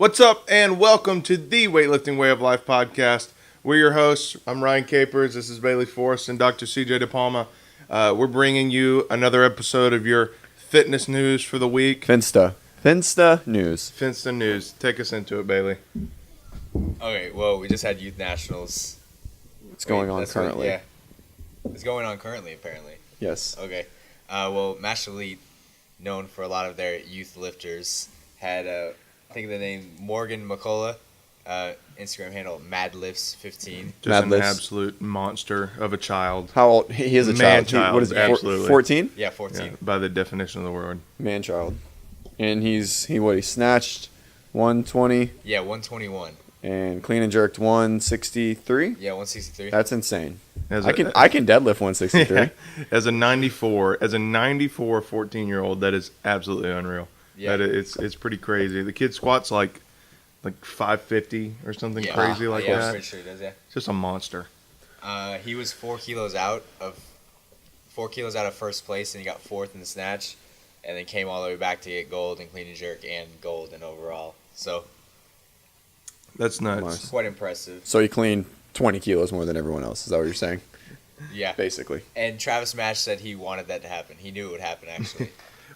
What's up, and welcome to the Weightlifting Way of Life podcast. We're your hosts. I'm Ryan Capers. This is Bailey Forrest and Dr. CJ DePalma. We're bringing you another episode of your fitness news for the week. Finsta news. Finsta news. Take us into it, Bailey. Okay, well, we just had youth nationals. It's going on currently. Yeah. It's going on currently, apparently. Yes. Okay. Well, Mash Elite, known for a lot of their youth lifters, had, I think the name Morgan McCullough, Instagram handle MadLifts15. Just an absolute monster of a child. How old? He is a child. What is it? Absolutely. 14? Yeah, 14. Yeah, by the definition of the word. Man-child. And he snatched 120 Yeah, 121. and clean and jerked 163? Yeah, 163. That's insane. As I can deadlift 163. Yeah, as a 94 14-year-old, that is absolutely unreal. Yeah. It's pretty crazy. The kid squats like 550 or something crazy like yeah, that. I'm pretty sure he does, yeah. Just a monster. He was 4 kilos out of first place, and he got fourth in the snatch, and then came all the way back to get gold in clean and jerk and gold in overall. So That's nuts. Nice. quite impressive. So he cleaned 20 kilos more than everyone else. Is that what you're saying? Yeah. Basically. And Travis Mash said he wanted that to happen. He knew it would happen, actually.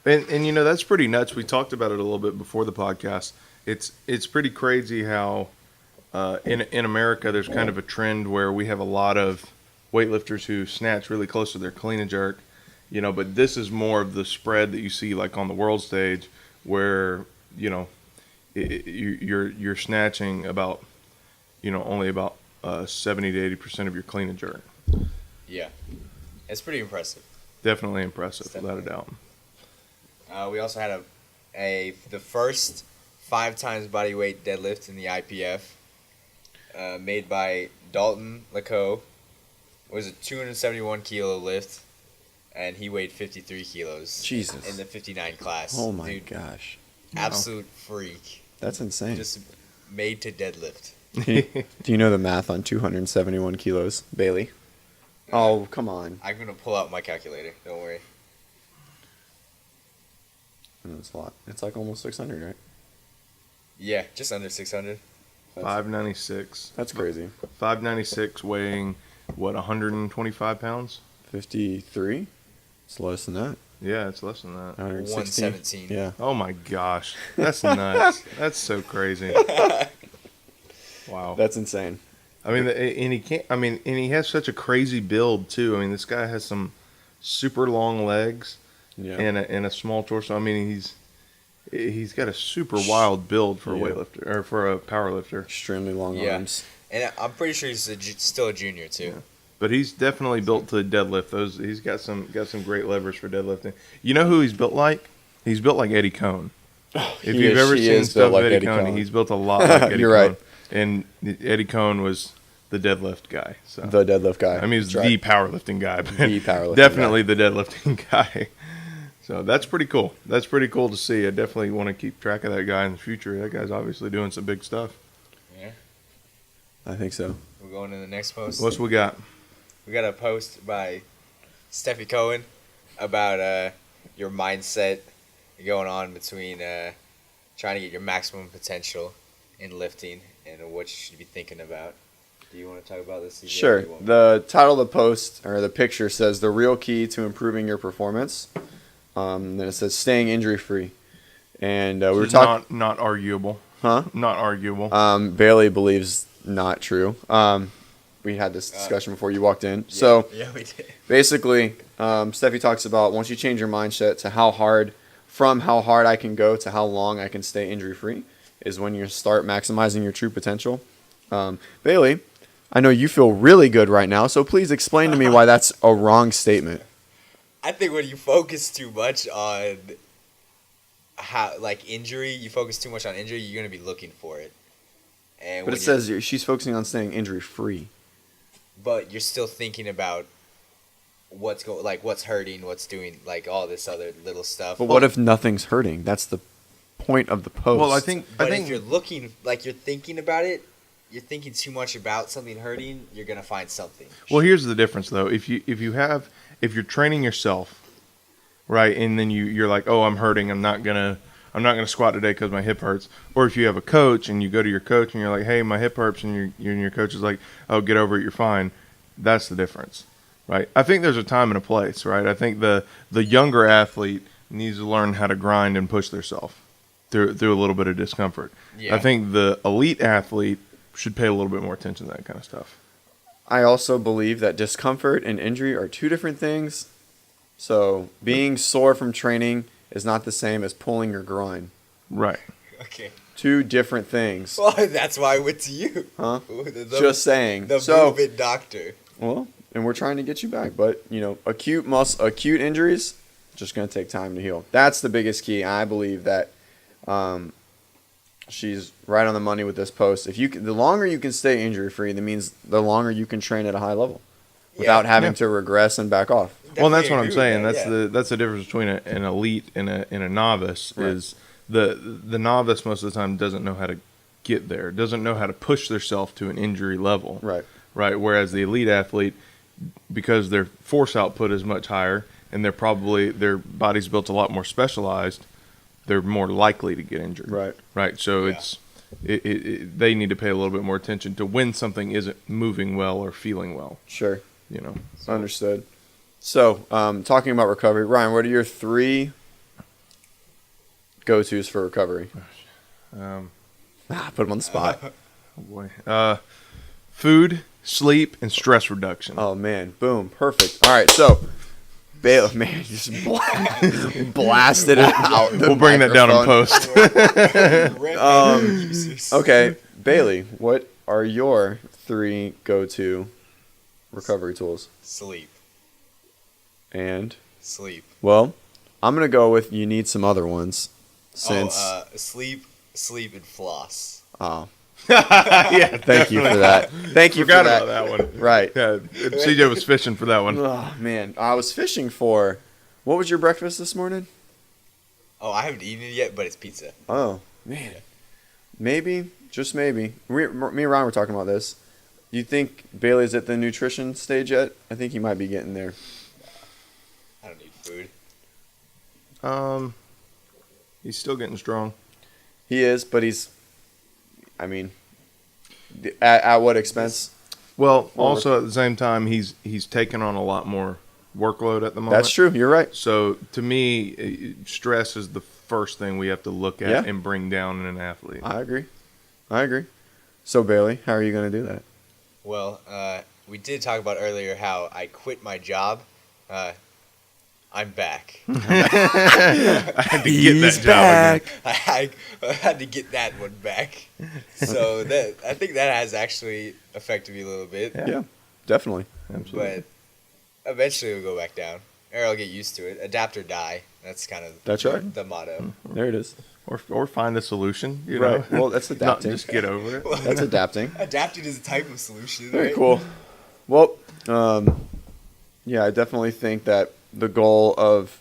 And you know, that's pretty nuts. We talked about it a little bit before the podcast. It's pretty crazy how in America there's kind of a trend where we have a lot of weightlifters who snatch really close to their clean and jerk, you know, but this is more of the spread that you see like on the world stage where, you know, you're snatching about, you know, only about 70 to 80% of your clean and jerk. Yeah. It's pretty impressive. Definitely impressive, without a doubt. We also had the first 5 times body weight deadlift in the IPF, made by Dalton Lacoe. It was a 271 kilo lift, and he weighed 53 kilos. Jesus. In the 59 class. Oh my Dude, gosh. absolute freak. That's insane. Just made to deadlift. Do you know the math on 271 kilos, Bailey? Oh, come on. I'm going to pull out my calculator. Don't worry. That's a lot. It's like almost 600, right? Yeah, just under 600. 596. That's crazy. 596 weighing, what, 125 pounds? 53? It's less than that. Yeah, it's less than that. 117. Yeah. Oh my gosh. That's nuts. That's so crazy. Wow. That's insane. I mean, and he has such a crazy build too. I mean, this guy has some super long legs and a small torso. I mean, he's got a super wild build for a weightlifter or for a powerlifter. Extremely long arms. And I'm pretty sure he's still a junior too. Yeah. But he's definitely built to deadlift. He's got some great levers for deadlifting. You know who he's built like? He's built like Eddie Cohn. If you've ever seen stuff like Eddie Cohn, he's built a lot like Eddie Cohn. You're right. And Eddie Cohn was the deadlift guy. So. The deadlift guy. I mean, he's the powerlifting guy. But the powerlifting definitely guy. the deadlifting guy. So that's pretty cool. That's pretty cool to see. I definitely want to keep track of that guy in the future. That guy's obviously doing some big stuff. Yeah. I think so. We're going to the next post. What's we got? We got a post by Stephi Cohen about your mindset going on between trying to get your maximum potential in lifting and what you should be thinking about. Do you want to talk about this? CJ? Sure. The title of the post, or the picture, says the real key to improving your performance. Then it says staying injury-free. And we were talking... Not arguable. Huh? Not arguable. Bailey believes not true. We had this discussion before you walked in. Yeah, we did. Basically, Steffi talks about once you change your mindset to how hard I can go to how long I can stay injury-free is when you start maximizing your true potential. Bailey, I know you feel really good right now, so please explain to me why that's a wrong statement. I think when you focus too much on injury, you focus too much on injury, you're going to be looking for it. But it says she's focusing on staying injury-free. But you're still thinking about what's hurting, what's doing, like all this other little stuff. But what if nothing's hurting? That's the point of the post. Well, I think if you're looking, you're thinking about it, you're thinking too much about something hurting, you're gonna find something. Well, here's the difference though. If you're training yourself, right, and then you're like, oh, I'm hurting, I'm not I'm not going to squat today because my hip hurts. Or if you have a coach and you go to your coach and you're like, hey, my hip hurts, and your coach is like, oh, get over it, you're fine. That's the difference, right? I think there's a time and a place, right? I think the younger athlete needs to learn how to grind and push themselves through a little bit of discomfort. Yeah. I think the elite athlete should pay a little bit more attention to that kind of stuff. I also believe that discomfort and injury are two different things. So being sore from training is not the same as pulling your groin. Right. Okay. Two different things. Well, that's why I went to you. Huh? Just saying. The So, movement doctor. well, and we're trying to get you back, but acute injuries just going to take time to heal. That's the biggest key. I believe that she's right on the money with this post. The longer you can stay injury free, that means the longer you can train at a high level without having to regress and back off. Well, that's what I'm agree with saying. that, That's the difference between an elite and a novice. Right. Is the novice most of the time doesn't know how to get there, doesn't know how to push themselves to an injury level. Right. Whereas the elite athlete, because their force output is much higher and their body's built a lot more specialized, they're more likely to get injured. Right. So they need to pay a little bit more attention to when something isn't moving well or feeling well. Sure. Understood. So, talking about recovery, Ryan, what are your 3 go-tos for recovery? Put them on the spot. Oh boy. Food, sleep, and stress reduction. Oh, man. Boom. Perfect. All right. So, Bailey, man, just blasted it out. We'll bring that down in post. Okay. Bailey, what are your 3 go-to recovery tools? Sleep. And? Sleep. Well, I'm going to go with you need some other ones. Since sleep, and floss. Oh. Yeah, Thank you for that. Thank you Forgot for that. about that one. Right. Yeah, CJ was fishing for that one. Oh, man. I was fishing for... What was your breakfast this morning? Oh, I haven't eaten it yet, but it's pizza. Oh, man. Maybe, just maybe. Me and Ryan were talking about this. You think Bailey's at the nutrition stage yet? I think he might be getting there. I don't need food. He's still getting strong. He is, but at what expense? Well, also at the same time, he's taken on a lot more workload at the moment. That's true. You're right. So to me, stress is the first thing we have to look at and bring down in an athlete. I agree. So Bailey, how are you going to do that? Well, we did talk about earlier how I quit my job. I'm back. I had to get that job again. I had to get that one back. So I think that has actually affected me a little bit. Yeah, definitely. Absolutely. But eventually we'll go back down. Or I'll get used to it. Adapt or die. That's kind of the motto. There it is. Or find a solution. You Right. know? Well, that's adapting. Not just get over it. That's adapting. Adapting is a type of solution. Very right? cool. Well, yeah, I definitely think that the goal of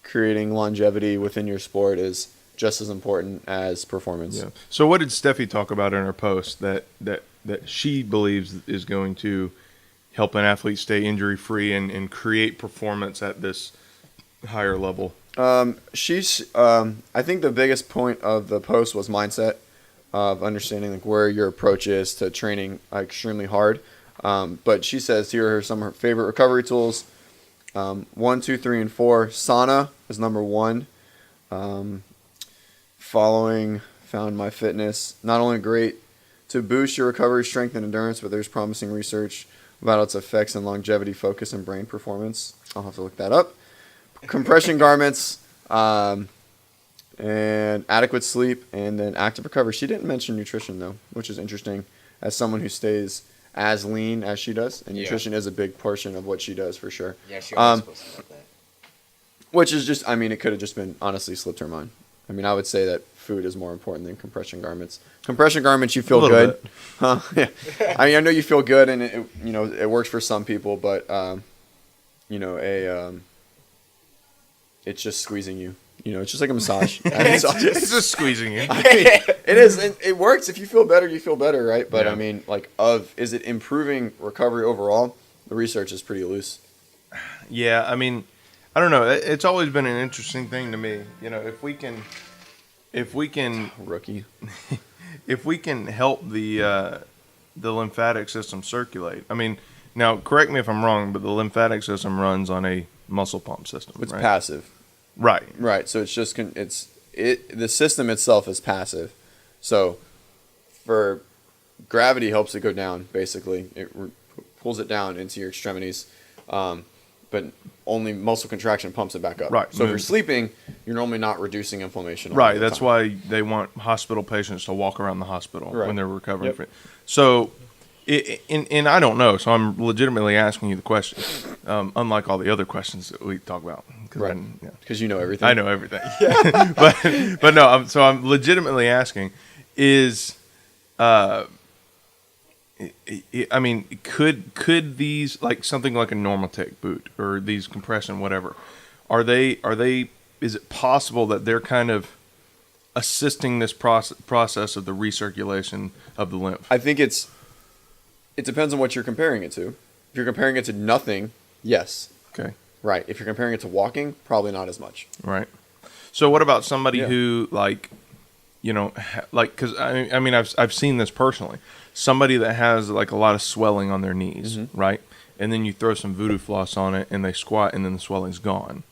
creating longevity within your sport is just as important as performance. Yeah. So what did Steffi talk about in her post that she believes is going to help an athlete stay injury free and create performance at this higher level? I think the biggest point of the post was mindset, of understanding like where your approach is to training extremely hard. But she says here are some of her favorite recovery tools. 1, 2, 3, and 4. Sauna is number 1. Following Found My Fitness. Not only great to boost your recovery, strength, and endurance, but there's promising research about its effects on longevity, focus, and brain performance. I'll have to look that up. Compression garments, and adequate sleep, and then active recovery. She didn't mention nutrition, though, which is interesting as someone who stays as lean as she does, and nutrition is a big portion of what she does for sure. Yeah, she was supposed to know that. Which is just, it could have just been honestly slipped her mind. I would say that food is more important than compression garments. Compression garments, you feel good, huh? Yeah. I know you feel good, and it works for some people, but it's just squeezing you. It's just like a massage. It's just squeezing you. It is. It works. If you feel better, you feel better, right? But Yeah. Is it improving recovery overall? The research is pretty loose. Yeah, I don't know. It's always been an interesting thing to me. If we can if we can Rookie. if we can help the lymphatic system circulate. I mean, now correct me if I'm wrong, but the lymphatic system runs on a muscle pump system. It's right? passive. Right. Right. So it's just the system itself is passive. So for gravity helps it go down. Basically, it pulls it down into your extremities, but only muscle contraction pumps it back up. Right. So if you're sleeping, you're normally not reducing inflammation. all Right. the That's time. why they want hospital patients to walk around the hospital Right. when they're recovering Yep. from it. So, and I don't know, so I'm legitimately asking you the question, unlike all the other questions that we talk about. Right. Yeah. Because you know everything. I know everything. but no, I'm legitimately asking, is I mean, could these, like something like a Normatec boot or these compression whatever, are they is it possible that they're kind of assisting this process of the recirculation of the lymph? I think it depends on what you're comparing it to. If you're comparing it to nothing, yes. Okay. Right. If you're comparing it to walking, probably not as much. Right. So what about somebody Yeah. who, like, you know, like, because I mean I've seen this personally. Somebody that has like a lot of swelling on their knees, right? And then you throw some voodoo floss on it, and they squat, and then the swelling's gone.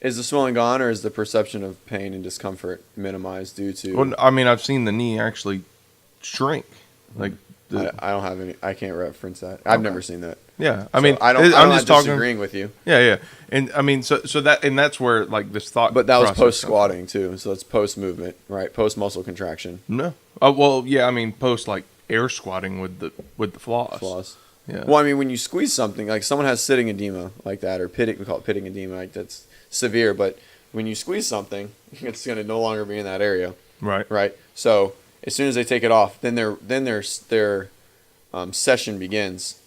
Is the swelling gone, or is the perception of pain and discomfort minimized due to? Well, I mean, I've seen the knee actually shrink. Like, I don't have any. I can't reference that. I've never seen that. yeah. I So mean, I'm I'm not just talking. disagreeing with you. Yeah. And I mean, so that's where like this thought. But that was process post comes squatting too, so that's post movement, right? Post muscle contraction. from. No. Oh well, yeah. I mean, post like air squatting with the floss. Floss. Yeah. Well, I mean, when you squeeze something, like someone has sitting edema like that, or pitting, we call it pitting edema, like that's severe. But when you squeeze something, it's going to no longer be in that area, Right. right? So as soon as they take it off, then their session begins,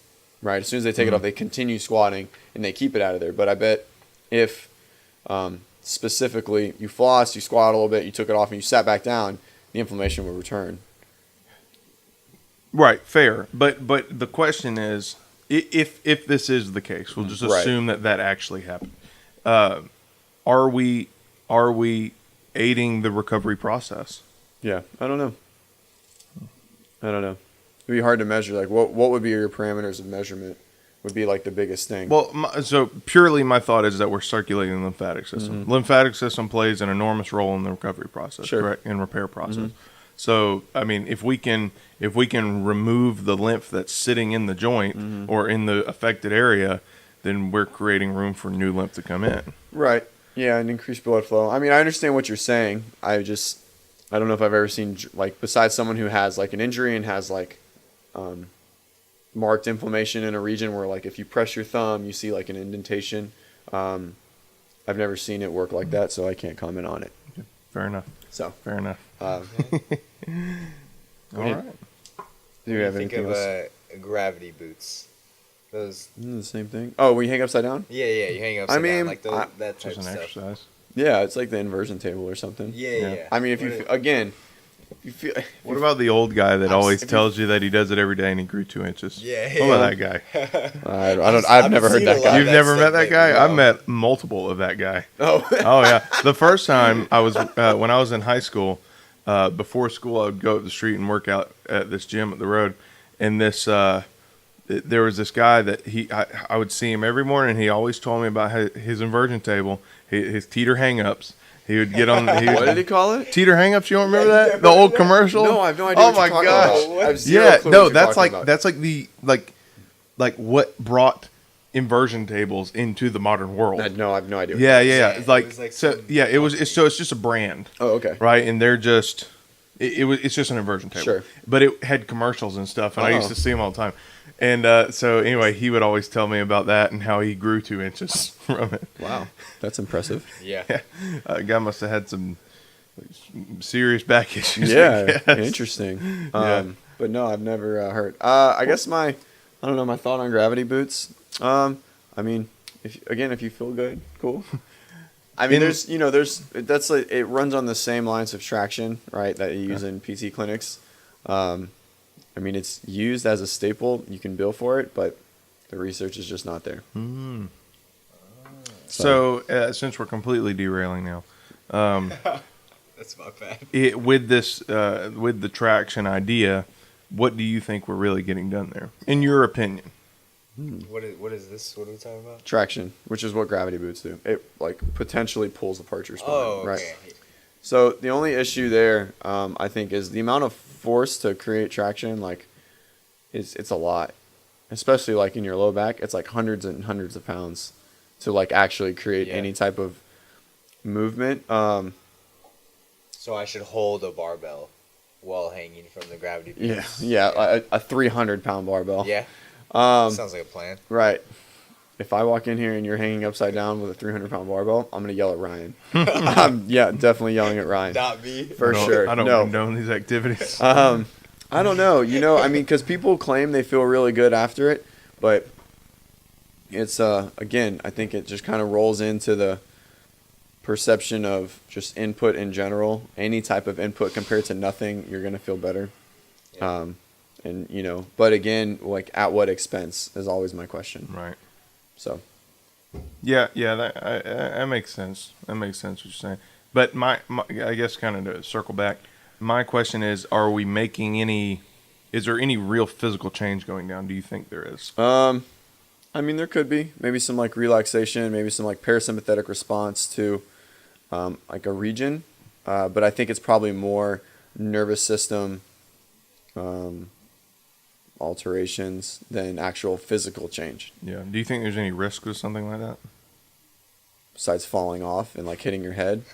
right? As soon as they take it off, they continue squatting and they keep it out of there. But I bet if specifically you floss, you squat a little bit, you took it off, and you sat back down, the inflammation will return. Right, fair. But the question is, if this is the case, we'll just Right. assume that actually happened. Are we aiding the recovery process? Yeah, I don't know. It'd be hard to measure. Like, what would be your parameters of measurement? Would be like the biggest thing. Well, so purely my thought is that we're circulating the lymphatic system. Lymphatic system plays an enormous role in the recovery process, Sure. correct? In repair process. So, I mean, if we can remove the lymph that's sitting in the joint or in the affected area, then we're creating room for new lymph to come in. Right. Yeah, and increased blood flow. I mean, I understand what you're saying. I don't know if I've ever seen, like, besides someone who has like an injury and has like marked inflammation in a region where, like, if you press your thumb, you see like an indentation. I've never seen it work like that, so I can't comment on it. Fair enough. So, Fair enough. uh, All right. do you have think anything of else? gravity boots? Those. Isn't it the same thing? Oh, when you hang upside down? Yeah, you hang upside mean, down like those, that type Just of an stuff. exercise. Yeah, it's like the inversion table or something. Yeah. I mean, if you What again, if you feel. What about the old guy that always if you- tells you that he does it every day and he grew 2 inches? Yeah, What about that guy? I've never heard seen that a lot guy. of You've that never met stuff that lately, guy? no. I've met multiple of that guy. Oh, Oh yeah. The first time I was when I was in high school, before school I would go up the street and work out at this gym at the road, and this there was this guy that I would see him every morning. And he always told me about his inversion table, his teeter hang-ups. He would get on. what did he call it? Teeter hang-ups. You don't remember Yeah, you that? never The old heard that? commercial. No, I have no idea. Oh what my you're talking gosh. about. I have zero Yeah, clue no, what you're that's talking like about. the like what brought inversion tables into the modern world. I have no idea. Yeah. Yeah, It's like, it was like so. some Yeah, it's just a brand, Oh, okay. right? And they're just it's just an inversion table. Sure. But it had commercials and stuff, and I used Oh. to see them all the time. And so anyway, he would always tell me about that and how he grew 2 inches from it. Wow, that's impressive. Yeah. Guy must have had some serious back issues. I Yeah, guess. interesting. Yeah. But no, I've never heard. I guess my thought on gravity boots. I mean, if you feel good, cool. I mean, that's like, it runs on the same lines of traction, right, that you use in PT clinics. I mean, it's used as a staple. You can bill for it, but the research is just not there. So since we're completely derailing now, That's my bad. With this, with the traction idea, what do you think we're really getting done there, in your opinion? What is this? What are we talking about? Traction, which is what gravity boots do. It like potentially pulls apart your spine. Oh, okay. Right. So the only issue there, I think, is the amount of force to create traction. Like, it's a lot, especially like in your low back. It's like hundreds and hundreds of pounds to like actually create any type of movement. So I should hold a barbell while hanging from the gravity boots. Yeah, a 300-pound barbell. Yeah. Sounds like a plan. Right. If I walk in here and you're hanging upside down with a 300-pound barbell, I'm gonna yell at Ryan. Yeah, definitely yelling at Ryan. Not me. For sure. I don't No. condone these activities. I don't know. I mean, because people claim they feel really good after it, but it's again, I think it just kind of rolls into the perception of just input in general. Any type of input compared to nothing, you're gonna feel better. Yeah. And but again, like at what expense is always my question. Right. So. Yeah, that makes sense. That makes sense what you're saying. But my I guess kind of to circle back, my question is: are we making any? Is there any real physical change going down? Do you think there is? I mean, there could be maybe some like relaxation, maybe some like parasympathetic response to like a region, but I think it's probably more nervous system alterations than actual physical change. Yeah. Do you think there's any risk with something like that? Besides falling off and like hitting your head?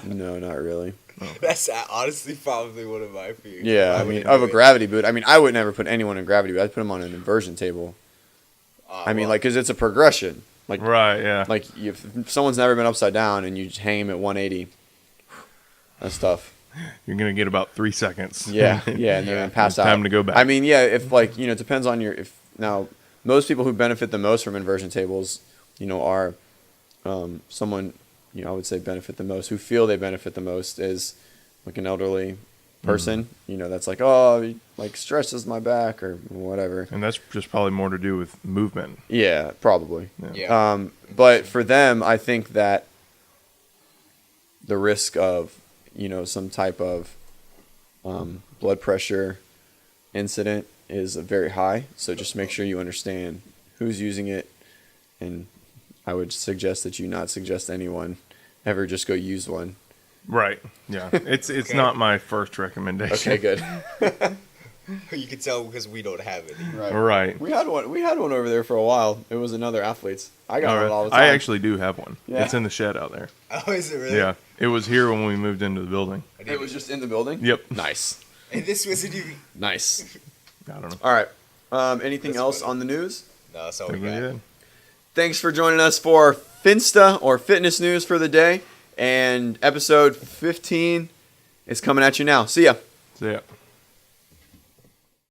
No, not really. That's honestly probably one of my fears. Yeah, I mean, of a gravity boot. I mean, I would never put anyone in gravity boot. I'd put them on an inversion table. I mean, like, because it's a progression. Like, right, yeah. Like, if someone's never been upside down and you just hang them at 180, that's tough. You're going to get about 3 seconds. Yeah, and they're going to pass out. Time to go back. I mean, yeah, if, like, it depends on now, most people who benefit the most from inversion tables, are someone, I would say benefit the most, who feel they benefit the most is, like, an elderly person, that's like, oh, like, stresses my back or whatever. And that's just probably more to do with movement. Yeah, probably. Yeah. But for them, I think that the risk of, some type of blood pressure incident is very high. So just make sure you understand who's using it. And I would suggest that you not suggest anyone ever just go use one. Right. Yeah. It's not my first recommendation. Okay, good. You can tell because we don't have it. Right. We had one over there for a while. It was another athlete's. I got it all the time. I actually do have one. Yeah. It's in the shed out there. Oh, is it really? Yeah. It was here when we moved into the building. It was just in the building? Yep. Nice. And this wasn't even... Nice. I don't know. All right. Anything That's else funny. on the news? No, that's all I we think we got. did. Thanks for joining us for Finsta, or Fitness News for the day. And episode 15 is coming at you now. See ya. So, yeah.